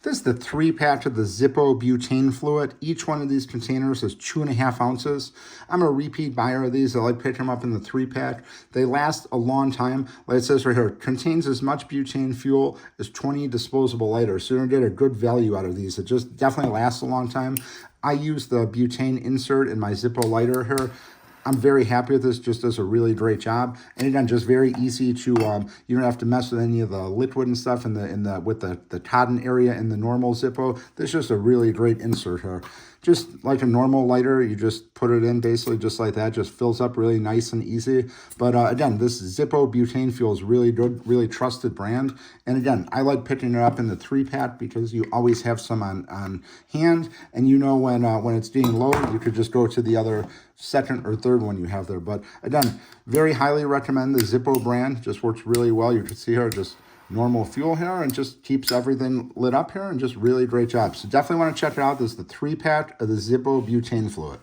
This is the 3-pack of the Zippo butane fluid. Each one of these containers is 2.5 ounces. I'm a repeat buyer of these. I like picking them up in the 3-pack. They last a long time. Like it says right here, contains as much butane fuel as 20 disposable lighters. So you're gonna get a good value out of these. It just definitely lasts a long time. I use the butane insert in my Zippo lighter here. I'm very happy with this, just does a really great job. And again, just very easy to, you don't have to mess with any of the liquid and stuff with the cotton area in the normal Zippo. This is just a really great insert here. Just like a normal lighter, you just put it in basically just like that, just fills up really nice and easy. But again, this Zippo butane fuel is really good, really trusted brand. And again, I like picking it up in the 3-pack because you always have some on hand, and you know when it's getting low, you could just go to the other second or third one you have there. But again, very highly recommend the Zippo brand. Just works really well. You can see here just normal fuel here and just keeps everything lit up here and just really great job. So definitely want to check it out. This is the 3-pack of the Zippo butane fluid.